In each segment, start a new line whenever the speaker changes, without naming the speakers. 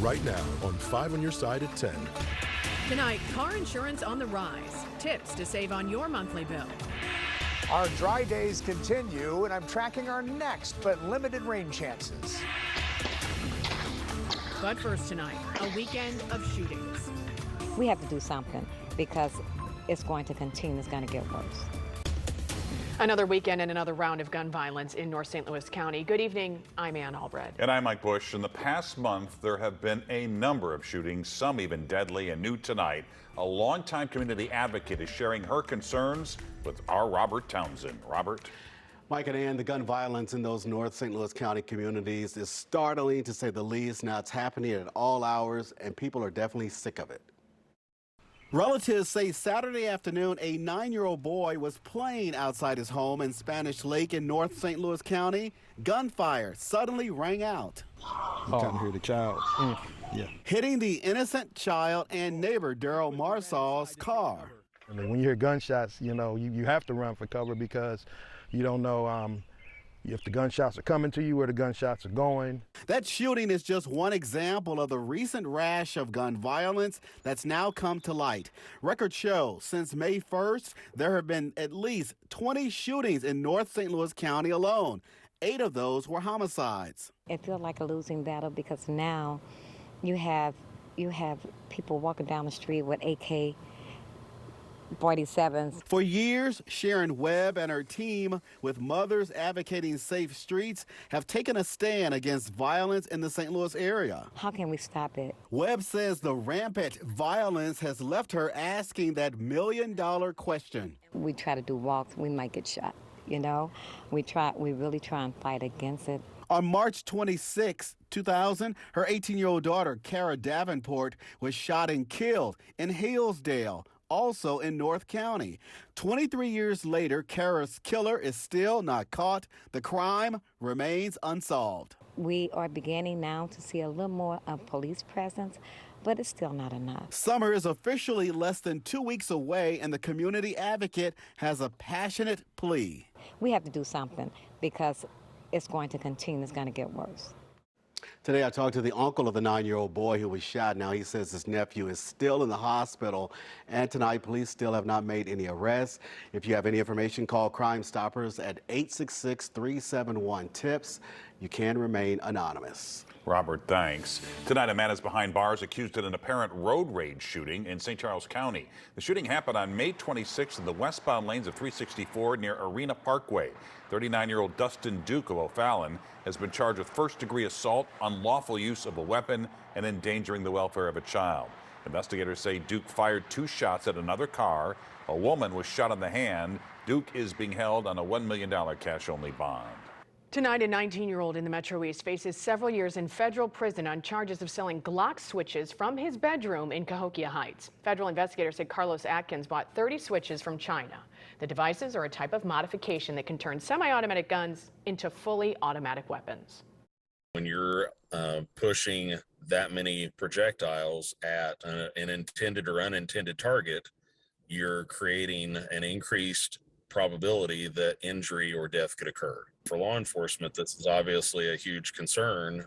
right now on 5 on your side at 10.
Tonight, car insurance on the rise. Tips to save on your monthly bill.
Our dry days continue, and I'm tracking our next but limited rain chances.
But first tonight, a weekend of shootings.
We have to do something because it's going to continue. It's going to get worse.
Another weekend and another round of gun violence in North St. Louis County. Good evening. I'm Ann Albrecht.
And I'm Mike Bush. In the past month, there have been a number of shootings, some even deadly, and new tonight. A longtime community advocate is sharing her concerns with our Robert Townsend. Robert?
Mike and Ann, the gun violence in those North St. Louis County communities is startling, to say the least. Now, it's happening at all hours, and people are definitely sick of it. Relatives say Saturday afternoon, a 9-year-old boy was playing outside his home in Spanish Lake in North St. Louis County. Gunfire suddenly rang out.
You kind of hear the child. Yeah.
Hitting the innocent child and neighbor Daryl Marsall's car.
I mean, when you hear gunshots, you know, you have to run for cover because you don't know if the gunshots are coming to you, where the gunshots are going.
That shooting is just one example of the recent rash of gun violence that's now come to light. Records show since May 1st, there have been at least 20 shootings in North St. Louis County alone. 8 of those were homicides.
It feels like a losing battle because now you have people walking down the street with AK-47s.
For years, Sharon Webb and her team, with Mothers Advocating Safe Streets, have taken a stand against violence in the St. Louis area.
How can we stop it?
Webb says the rampant violence has left her asking that million-dollar question.
We try to do walks, we might get shot, you know? We really try and fight against it.
On March 26, 2000, her 18-year-old daughter, Kara Davenport, was shot and killed in Hillsdale, also in North County. 23 years later, Kara's killer is still not caught. The crime remains unsolved.
We are beginning now to see a little more of police presence, but it's still not enough.
Summer is officially less than 2 weeks away, and the community advocate has a passionate plea.
We have to do something because it's going to continue. It's going to get worse.
Today, I talked to the uncle of the 9-year-old boy who was shot. Now, he says his nephew is still in the hospital. And tonight, police still have not made any arrests. If you have any information, call Crime Stoppers at 866-371-TIPS. You can remain anonymous.
Robert, thanks. Tonight, a man is behind bars accused in an apparent road rage shooting in St. Charles County. The shooting happened on May 26th in the westbound lanes of 364 near Arena Parkway. 39-year-old Dustin Duke of O'Fallon has been charged with first-degree assault, unlawful use of a weapon, and endangering the welfare of a child. Investigators say Duke fired 2 shots at another car. A woman was shot in the hand. Duke is being held on a $1 million cash-only bond.
Tonight, a 19-year-old in the Metro East faces several years in federal prison on charges of selling Glock switches from his bedroom in Cahokia Heights. Federal investigators said Carlos Atkins bought 30 switches from China. The devices are a type of modification that can turn semi-automatic guns into fully automatic weapons.
When you're pushing that many projectiles at an intended or unintended target, you're creating an increased probability that injury or death could occur. For law enforcement, this is obviously a huge concern.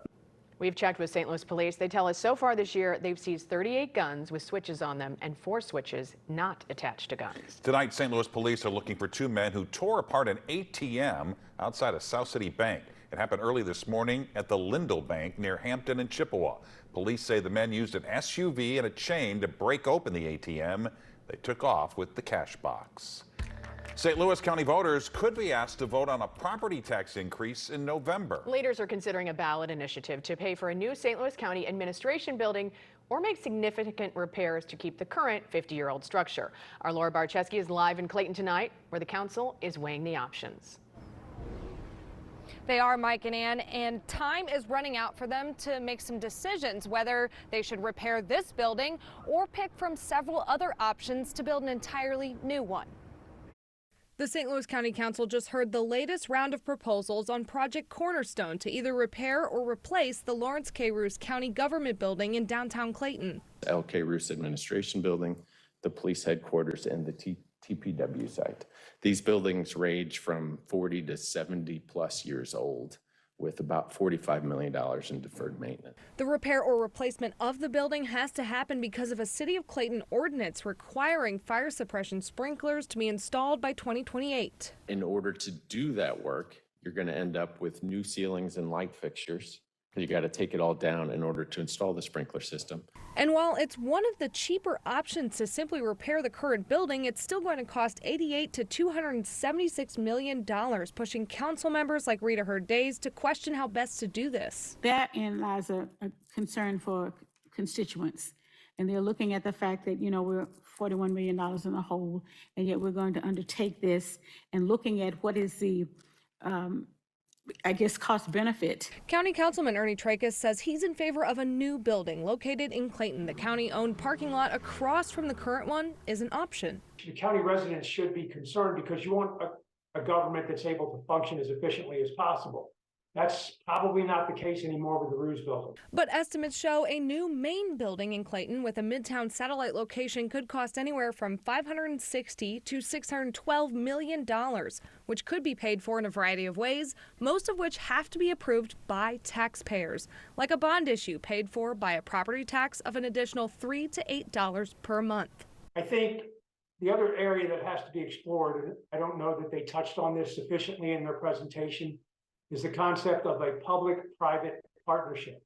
We've checked with St. Louis police. They tell us so far this year they've seized 38 guns with switches on them and 4 switches not attached to guns.
Tonight, St. Louis police are looking for 2 men who tore apart an ATM outside a South City bank. It happened early this morning at the Lindell Bank near Hampton and Chippewa. Police say the men used an SUV and a chain to break open the ATM. They took off with the cash box. St. Louis County voters could be asked to vote on a property tax increase in November.
Leaders are considering a ballot initiative to pay for a new St. Louis County administration building or make significant repairs to keep the current 50-year-old structure. Our Laura Barczewski is live in Clayton tonight, where the council is weighing the options.
They are, Mike and Ann, and time is running out for them to make some decisions whether they should repair this building or pick from several other options to build an entirely new one.
The St. Louis County Council just heard the latest round of proposals on Project Cornerstone to either repair or replace the Lawrence K. Roos County Government Building in downtown Clayton.
L.K. Roos Administration Building, the police headquarters, and the TPW site. These buildings range from 40 to 70 plus years old. with about $45 million in deferred maintenance.
The repair or replacement of the building has to happen because of a City of Clayton ordinance requiring fire suppression sprinklers to be installed by 2028.
In order to do that work, you're going to end up with new ceilings and light fixtures. You got to take it all down in order to install the sprinkler system.
And while it's one of the cheaper options to simply repair the current building, it's still going to cost $88 to $276 million, pushing council members like Rita Hurd Days to question how best to do this.
Therein lies a concern for constituents. And they're looking at the fact that, we're $41 million in the hole, and yet we're going to undertake this, and looking at what is the cost benefit.
County Councilman Ernie Tracus says he's in favor of a new building located in Clayton. The county-owned parking lot across from the current one is an option.
The county residents should be concerned because you want a government that's able to function as efficiently as possible. That's probably not the case anymore with the Ruse building.
But estimates show a new main building in Clayton with a Midtown satellite location could cost anywhere from $560 to $612 million, which could be paid for in a variety of ways, most of which have to be approved by taxpayers, like a bond issue paid for by a property tax of an additional $3 to $8 per month.
I think the other area that has to be explored, and I don't know that they touched on this sufficiently in their presentation, is the concept of a public-private partnership.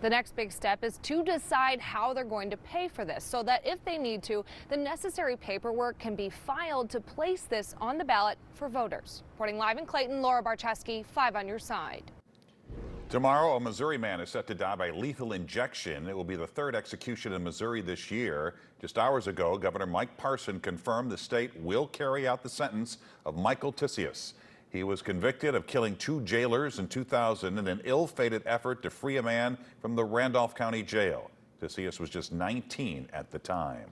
The next big step is to decide how they're going to pay for this so that if they need to, the necessary paperwork can be filed to place this on the ballot for voters. Reporting live in Clayton, Laura Barcheski, 5 on your side.
Tomorrow, a Missouri man is set to die by lethal injection. It will be the third execution in Missouri this year. Just hours ago, Governor Mike Parson confirmed the state will carry out the sentence of Michael Tisius. He was convicted of killing 2 jailers in 2000 in an ill-fated effort to free a man from the Randolph County Jail. Tisius was just 19 at the time.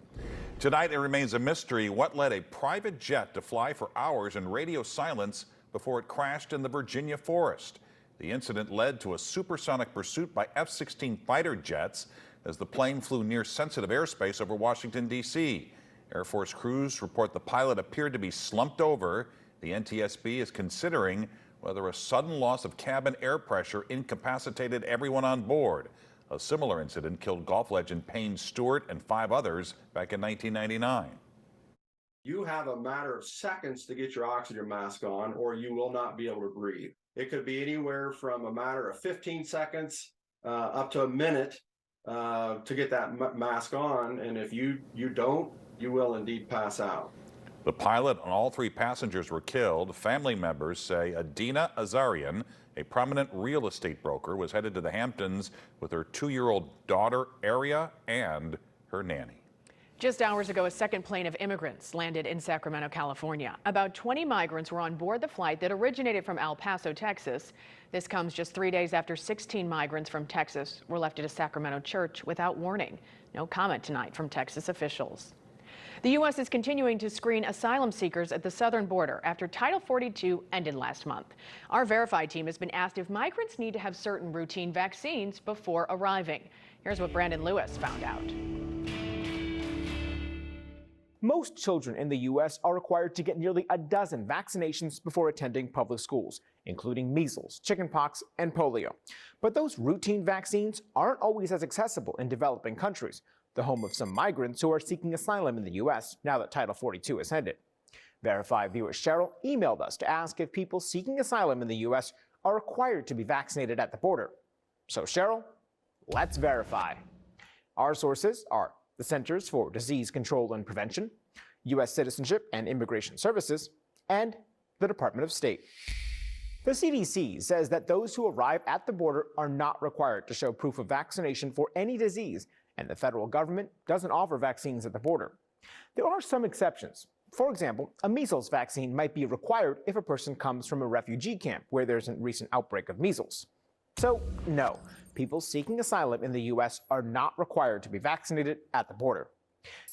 Tonight, it remains a mystery what led a private jet to fly for hours in radio silence before it crashed in the Virginia forest. The incident led to a supersonic pursuit by F-16 fighter jets as the plane flew near sensitive airspace over Washington, D.C. Air Force crews report the pilot appeared to be slumped over. The NTSB is considering whether a sudden loss of cabin air pressure incapacitated everyone on board. A similar incident killed golf legend Payne Stewart and 5 others back in 1999.
You have a matter of seconds to get your oxygen mask on, or you will not be able to breathe. It could be anywhere from a matter of 15 seconds up to a minute to get that mask on. And if you don't, you will indeed pass out.
The pilot and all 3 passengers were killed. Family members say Adina Azarian, a prominent real estate broker, was headed to the Hamptons with her 2-year-old daughter, Aria, and her nanny.
Just hours ago, a second plane of immigrants landed in Sacramento, California. About 20 migrants were on board the flight that originated from El Paso, Texas. This comes just 3 days after 16 migrants from Texas were left at a Sacramento church without warning. No comment tonight from Texas officials. The U.S. is continuing to screen asylum seekers at the southern border after Title 42 ended last month. Our Verify team has been asked if migrants need to have certain routine vaccines before arriving. Here's what Brandon Lewis found out.
Most children in the U.S. are required to get nearly a dozen vaccinations before attending public schools, including measles, chickenpox, and polio. But those routine vaccines aren't always as accessible in developing countries, the home of some migrants who are seeking asylum in the U.S. now that Title 42 has ended. Verify viewer Cheryl emailed us to ask if people seeking asylum in the U.S. are required to be vaccinated at the border. So Cheryl, let's verify. Our sources are the Centers for Disease Control and Prevention, U.S. Citizenship and Immigration Services, and the Department of State. The CDC says that those who arrive at the border are not required to show proof of vaccination for any disease, and the federal government doesn't offer vaccines at the border. There are some exceptions. For example, a measles vaccine might be required if a person comes from a refugee camp where there's a recent outbreak of measles. So, no, people seeking asylum in the U.S. are not required to be vaccinated at the border.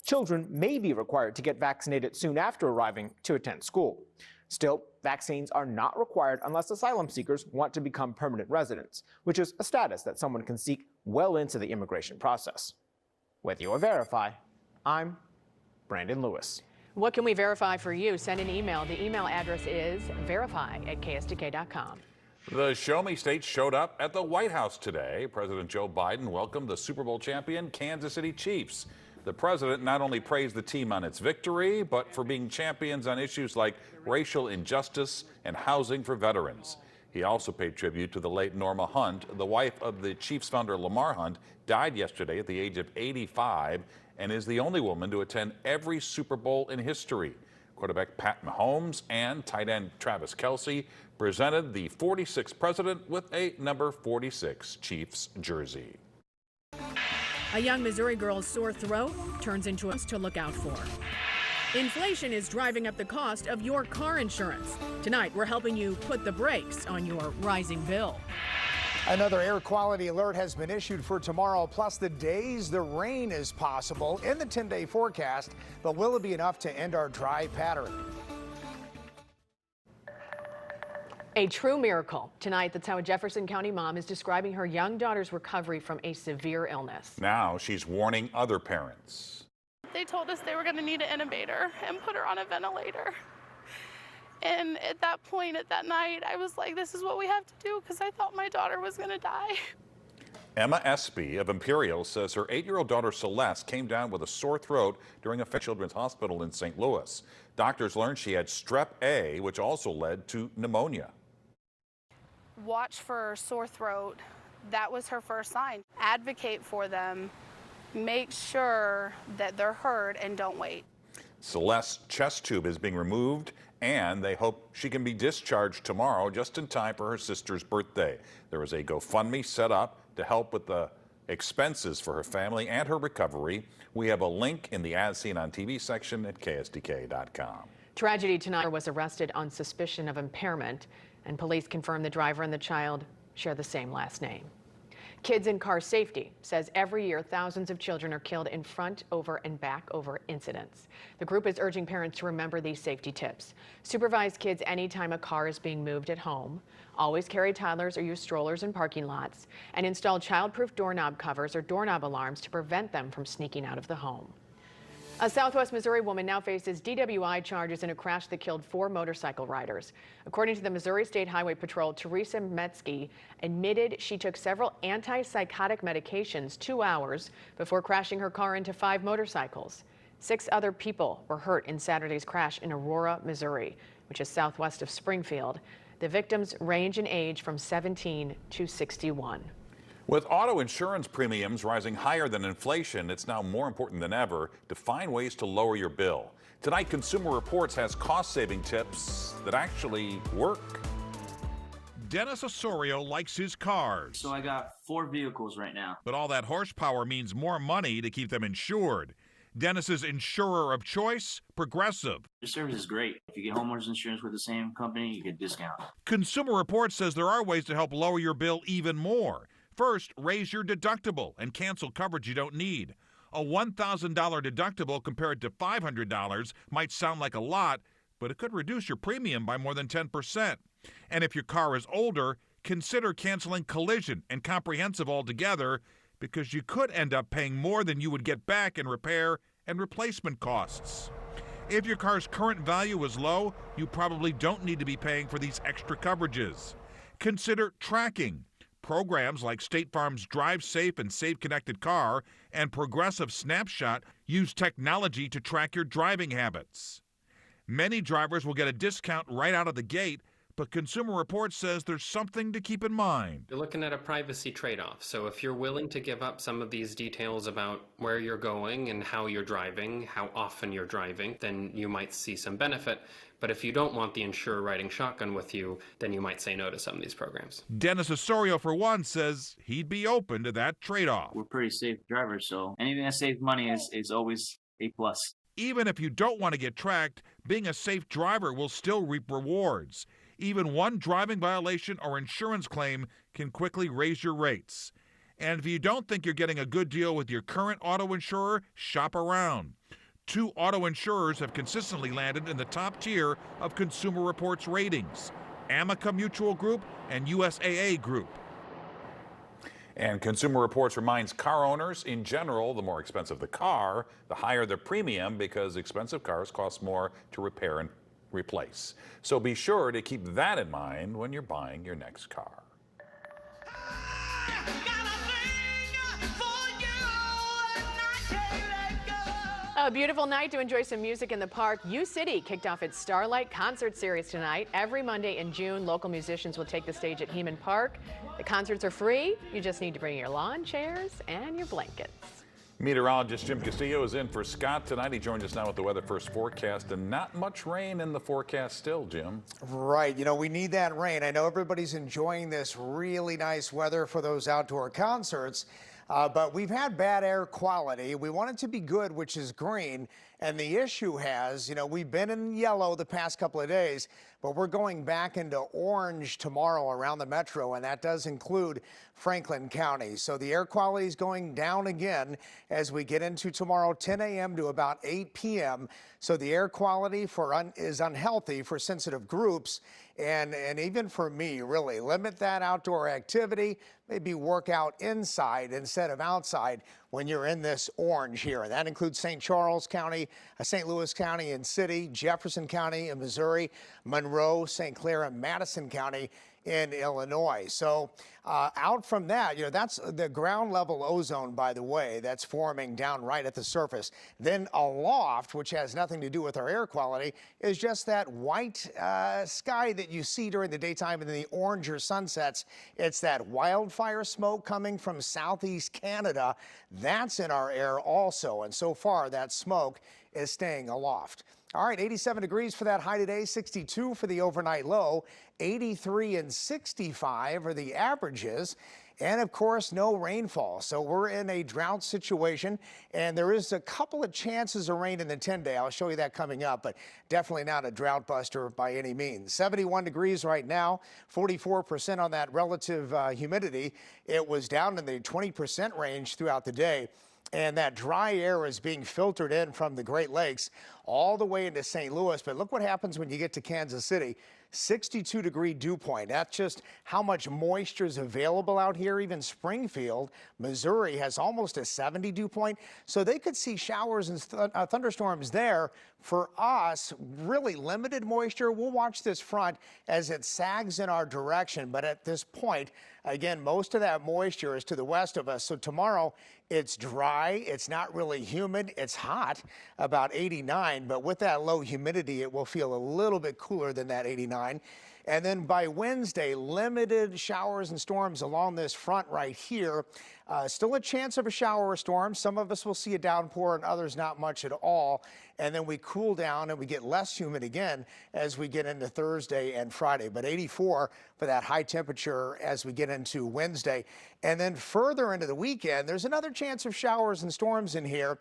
Children may be required to get vaccinated soon after arriving to attend school. Still, vaccines are not required unless asylum seekers want to become permanent residents, which is a status that someone can seek well into the immigration process. With your Verify, I'm Brandon Lewis.
What can we verify for you? Send an email. The email address is verify@ksdk.com.
The Show Me State showed up at the White House today. President Joe Biden welcomed the Super Bowl champion Kansas City Chiefs. The president not only praised the team on its victory, but for being champions on issues like racial injustice and housing for veterans. He also paid tribute to the late Norma Hunt. The wife of the Chiefs founder Lamar Hunt died yesterday at the age of 85 and is the only woman to attend every Super Bowl in history. Quarterback Pat Mahomes and tight end Travis Kelce presented the 46th president with a number 46 Chiefs jersey.
A young Missouri girl's sore throat turns into a to look out for. Inflation is driving up the cost of your car insurance. Tonight, we're helping you put the brakes on your rising bill.
Another air quality alert has been issued for tomorrow, plus the days the rain is possible in the 10-day forecast. But will it be enough to end our dry pattern?
A true miracle. Tonight, that's how a Jefferson County mom is describing her young daughter's recovery from a severe illness.
Now she's warning other parents.
They told us they were going to need an intubator and put her on a ventilator. And at that point, at that night, I was like, this is what we have to do, because I thought my daughter was going to die.
Emma Espy of Imperial says her 8-year-old daughter Celeste came down with a sore throat during a Children's Hospital in St. Louis. Doctors learned she had strep A, which also led to pneumonia.
Watch for sore throat. That was her first sign. Advocate for them. Make sure that they're heard and don't wait.
Celeste's chest tube is being removed, and they hope she can be discharged tomorrow just in time for her sister's birthday. There is a GoFundMe set up to help with the expenses for her family and her recovery. We have a link in the As Seen on TV section at ksdk.com.
Tragedy tonight was arrested on suspicion of impairment, and police confirm the driver and the child share the same last name. Kids in Car Safety says every year thousands of children are killed in front over and back over incidents. The group is urging parents to remember these safety tips. Supervise kids anytime a car is being moved at home. Always carry toddlers or use strollers in parking lots. And install child-proof doorknob covers or doorknob alarms to prevent them from sneaking out of the home. A Southwest Missouri woman now faces DWI charges in a crash that killed 4 motorcycle riders. According to the Missouri State Highway Patrol, Teresa Metzke admitted she took several antipsychotic medications 2 hours before crashing her car into 5 motorcycles. 6 other people were hurt in Saturday's crash in Aurora, Missouri, which is southwest of Springfield. The victims range in age from 17 to 61.
With auto insurance premiums rising higher than inflation, it's now more important than ever to find ways to lower your bill. Tonight, Consumer Reports has cost-saving tips that actually work.
Dennis Osorio likes his cars.
So I got 4 vehicles right now.
But all that horsepower means more money to keep them insured. Dennis's insurer of choice, Progressive.
The service is great. If you get homeowners insurance with the same company, you get a discount.
Consumer Reports says there are ways to help lower your bill even more. First, raise your deductible and cancel coverage you don't need. A $1,000 deductible compared to $500 might sound like a lot, but it could reduce your premium by more than 10%. And if your car is older, consider canceling collision and comprehensive altogether, because you could end up paying more than you would get back in repair and replacement costs. If your car's current value is low, you probably don't need to be paying for these extra coverages. Consider tracking. Programs like State Farm's Drive Safe and Safe Connected Car and Progressive Snapshot use technology to track your driving habits. Many drivers will get a discount right out of the gate, but Consumer Reports says there's something to keep in mind.
You're looking at a privacy trade-off. So if you're willing to give up some of these details about where you're going and how you're driving, how often you're driving, then you might see some benefit. But if you don't want the insurer riding shotgun with you, then you might say no to some of these programs.
Dennis Osorio, for one, says he'd be open to that trade-off.
We're pretty safe drivers, so anything that saves money is always a plus.
Even if you don't want to get tracked, being a safe driver will still reap rewards. Even one driving violation or insurance claim can quickly raise your rates. And if you don't think you're getting a good deal with your current auto insurer, shop around. 2 auto insurers have consistently landed in the top tier of Consumer Reports ratings: Amica Mutual Group and USAA Group.
And Consumer Reports reminds car owners, in general, the more expensive the car, the higher the premium, because expensive cars cost more to repair and replace. So be sure to keep that in mind when you're buying your next car.
A beautiful night to enjoy some music in the park. U-City kicked off its Starlight concert series tonight. Every Monday in June, local musicians will take the stage at Heeman Park. The concerts are free. You just need to bring your lawn chairs and your blankets.
Meteorologist Jim Castillo is in for Scott tonight. He joins us now with the Weather First forecast, and not much rain in the forecast still, Jim.
Right. You know, we need that rain. I know everybody's enjoying this really nice weather for those outdoor concerts. But we've had bad air quality. We want it to be good, which is green. And the issue has, you know, we've been in yellow the past couple of days, but we're going back into orange tomorrow around the metro, and that does include Franklin County. So the air quality is going down again as we get into tomorrow, 10 a.m. to about 8 p.m. So the air quality is unhealthy for sensitive groups. And even for me, really, limit that outdoor activity, maybe work out inside instead of outside when you're in this orange here. And that includes St. Charles County, St. Louis County and City, Jefferson County in Missouri, Monroe, St. Clair, and Madison County in Illinois. So out from that, you know, that's the ground level ozone, by the way, that's forming down right at the surface. Then aloft, which has nothing to do with our air quality, is just that white sky that you see during the daytime and then the oranger sunsets. It's that wildfire smoke coming from southeast Canada. That's in our air also. And so far, that smoke is staying aloft. All right, 87 degrees for that high today, 62 for the overnight low, 83 and 65 are the averages. And of course, no rainfall. So we're in a drought situation, and there is a couple of chances of rain in the 10-day. I'll show you that coming up, but definitely not a drought buster by any means. 71 degrees right now, 44% on that relative humidity. It was down in the 20% range throughout the day. And that dry air is being filtered in from the Great Lakes all the way into St. Louis. But look what happens when you get to Kansas City. 62-degree dew point. That's just how much moisture is available out here. Even Springfield, Missouri has almost a 70 dew point. So they could see showers and thunderstorms there. For us, really limited moisture. We'll watch this front as it sags in our direction. But at this point, again, most of that moisture is to the west of us. So tomorrow, it's dry. It's not really humid. It's hot, about 89. But with that low humidity, it will feel a little bit cooler than that 89. And then by Wednesday, limited showers and storms along this front right here. Still a chance of a shower or storm. Some of us will see a downpour and others not much at all. And then we cool down and we get less humid again as we get into Thursday and Friday. But 84 for that high temperature as we get into Wednesday. And then further into the weekend, there's another chance of showers and storms in here.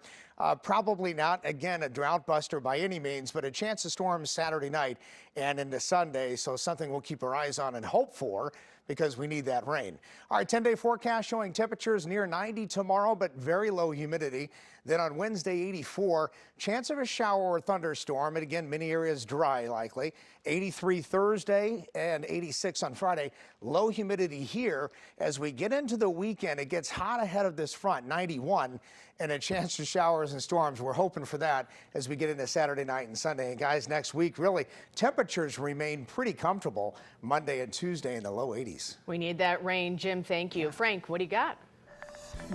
Probably not, again, a drought buster by any means, but a chance of storms Saturday night and into Sunday. So something we'll keep our eyes on and hope for, because we need that rain. All right, 10-day forecast showing temperatures near 90 tomorrow, but very low humidity. Then on Wednesday, 84, chance of a shower or thunderstorm. And again, many areas dry likely. 83 Thursday and 86 on Friday. Low humidity here. As we get into the weekend, it gets hot ahead of this front, 91, and a chance for showers and storms. We're hoping for that as we get into Saturday night and Sunday. And guys, next week, really, temperatures remain pretty comfortable Monday and Tuesday in the low 80s.
We need that rain, Jim. Thank you. Frank, what do you got?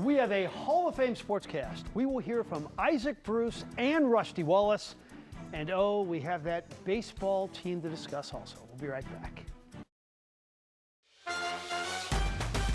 We have a Hall of Fame sportscast. We will hear from Isaac Bruce and Rusty Wallace. And oh, we have that baseball team to discuss also. We'll be right back.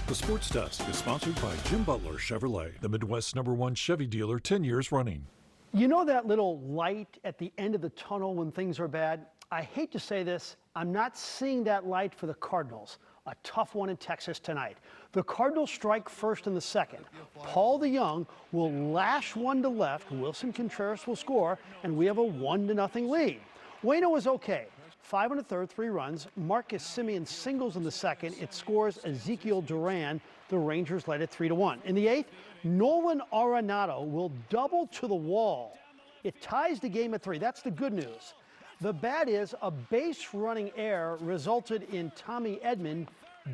The Sports Desk is sponsored by Jim Butler Chevrolet, the Midwest's #1 Chevy dealer 10 years running.
You know that little light at the end of the tunnel when things are bad? I hate to say this, I'm not seeing that light for the Cardinals. A tough one in Texas tonight. The Cardinals strike first in the second. Paul DeJong will lash one to left. Wilson Contreras will score, and we have a 1-0 lead. Waino is okay. 5 1/3, 3 runs. Marcus Semien singles in the second. It scores Ezekiel Duran. The Rangers led it 3-1. In the 8th, Nolan Arenado will double to the wall. It ties the game at 3. That's the good news. The bad is a base running error resulted in Tommy Edman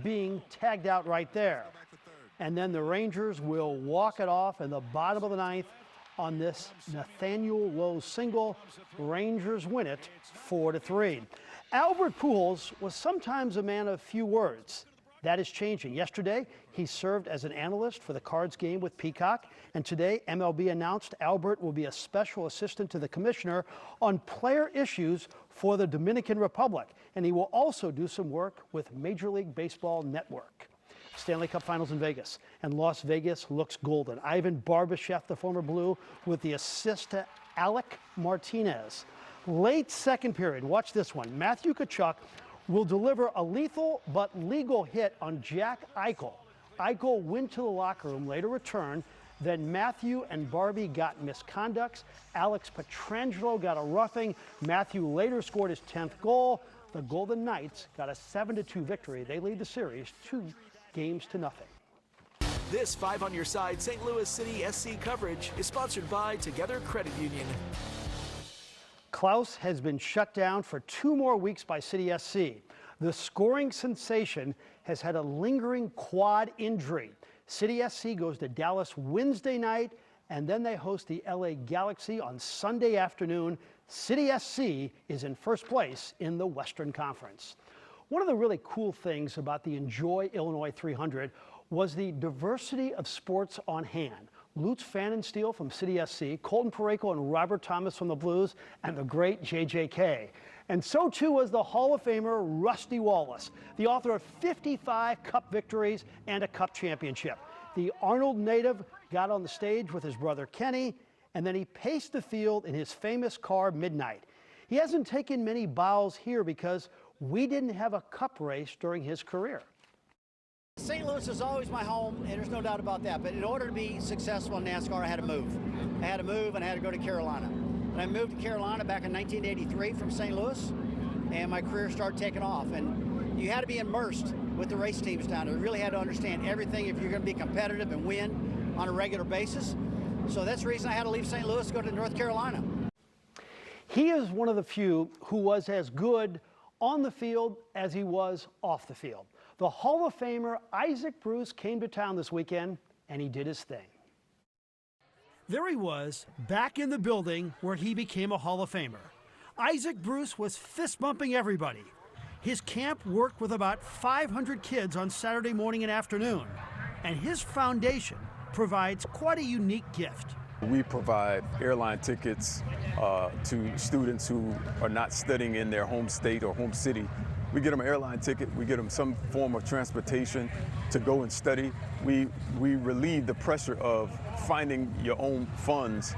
being tagged out right there. and then the Rangers will walk it off in the bottom of the ninth on this Nathaniel Lowe single. Rangers win it 4-3. Albert Pujols was sometimes a man of few words. That is changing. Yesterday, he served as an analyst for the Cards game with Peacock, and today MLB announced Albert will be a special assistant to the commissioner on player issues for the Dominican Republic, and he will also do some work with Major League Baseball Network. Stanley Cup Finals in Vegas, and Las Vegas looks golden. Ivan Barbashev, the former Blue, with the assist to Alec Martinez. Late second period, watch this one. Matthew Tkachuk will deliver a lethal but legal hit on Jack Eichel. Eichel went to the locker room, later returned. Then Matthew and Barbie got misconducts. Alex Pietrangelo got a roughing. Matthew later scored his 10th goal. The Golden Knights got a 7-2 victory. They lead the series 2-0.
This 5 on Your Side St. Louis City SC coverage is sponsored by Together Credit Union.
Klaus has been shut down for 2 more weeks by City SC. The scoring sensation has had a lingering quad injury. City SC goes to Dallas Wednesday night, and then they host the LA Galaxy on Sunday afternoon. City SC is in first place in the Western Conference. One of the really cool things about the Enjoy Illinois 300 was the diversity of sports on hand. Lutz Pfannenstiel from City SC, Colton Parayko and Robert Thomas from the Blues, and the great JJK. And so too was the Hall of Famer Rusty Wallace, the author of 55 Cup victories and a Cup championship. The Arnold native got on the stage with his brother Kenny, and then he paced the field in his famous car Midnight. He hasn't taken many bows here because we didn't have a Cup race during his career.
St. Louis is always my home, and there's no doubt about that. But in order to be successful in NASCAR, I had to move. And I had to go to Carolina. And I moved to Carolina back in 1983 from St. Louis, and my career started taking off. And you had to be immersed with the race teams down there. You really had to understand everything if you're going to be competitive and win on a regular basis. So that's the reason I had to leave St. Louis to go to North Carolina.
He is one of the few who was as good on the field as he was off the field. The Hall of Famer Isaac Bruce came to town this weekend, and he did his thing. There he was, back in the building where he became a Hall of Famer. Isaac Bruce was fist-bumping everybody. His camp worked with about 500 kids on Saturday morning and afternoon, and his foundation provides quite a unique gift.
We provide airline tickets to students who are not studying in their home state or home city. We get them an airline ticket, we get them some form of transportation to go and study. We relieve the pressure of finding your own funds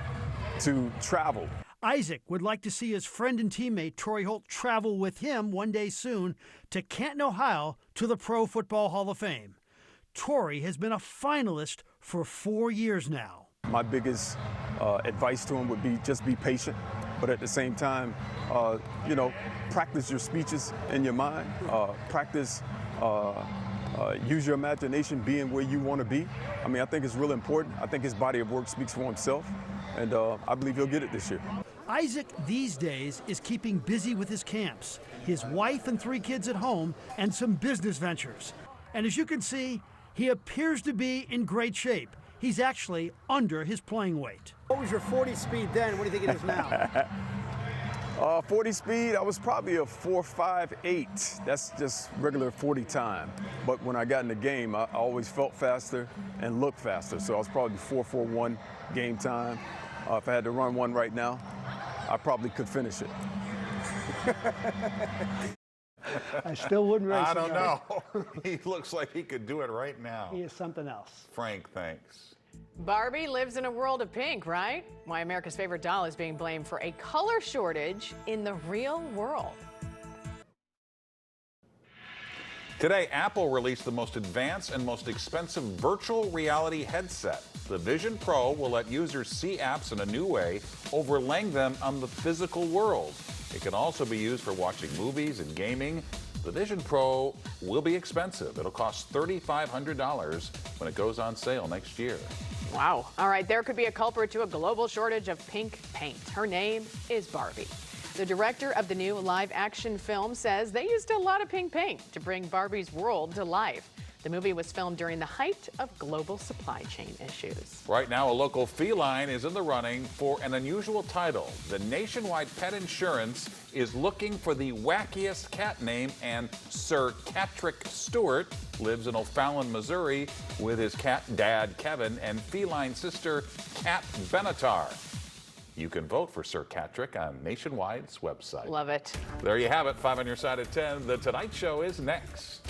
to travel.
Isaac would like to see his friend and teammate Torrey Holt travel with him one day soon to Canton, Ohio, to the Pro Football Hall of Fame. Torrey has been a finalist for 4 years now.
My biggest advice to him would be just be patient, but at the same time, practice your speeches in your mind, use your imagination being where you want to be. I mean, I think it's really important. I think his body of work speaks for himself, and I believe he'll get it this year.
Isaac these days is keeping busy with his camps, his wife and 3 kids at home, and some business ventures. And as you can see, he appears to be in great shape. He's actually under his playing weight. What was your 40 speed then? What do you think it is now?
40 speed, I was probably a 4.58. That's just regular 40 time. But when I got in the game, I always felt faster and looked faster. So I was probably 4.41 game time. If I had to run one right now, I probably could finish it.
I still wouldn't race.
I don't know. He looks like he could do it right now.
He is something else.
Frank, thanks.
Barbie lives in a world of pink, right? Why America's favorite doll is being blamed for a color shortage in the real world.
Today, Apple released the most advanced and most expensive virtual reality headset. The Vision Pro will let users see apps in a new way, overlaying them on the physical world. It can also be used for watching movies and gaming. The Vision Pro will be expensive. It'll cost $3,500 when it goes on sale next year.
Wow. All right, there could be a culprit to a global shortage of pink paint. Her name is Barbie. The director of the new live-action film says they used a lot of pink paint to bring Barbie's world to life. The The movie was filmed during the height of global supply chain issues.
Right now, a local feline is in the running for an unusual title. The Nationwide Pet Insurance is looking for the wackiest cat name, and Sir Catrick Stewart lives in O'Fallon, Missouri with his cat dad, Kevin, and feline sister, Cat Benatar. You can vote for Sir Catrick on Nationwide's website.
Love it.
There you have it, 5 on your side at 10. The Tonight Show is next.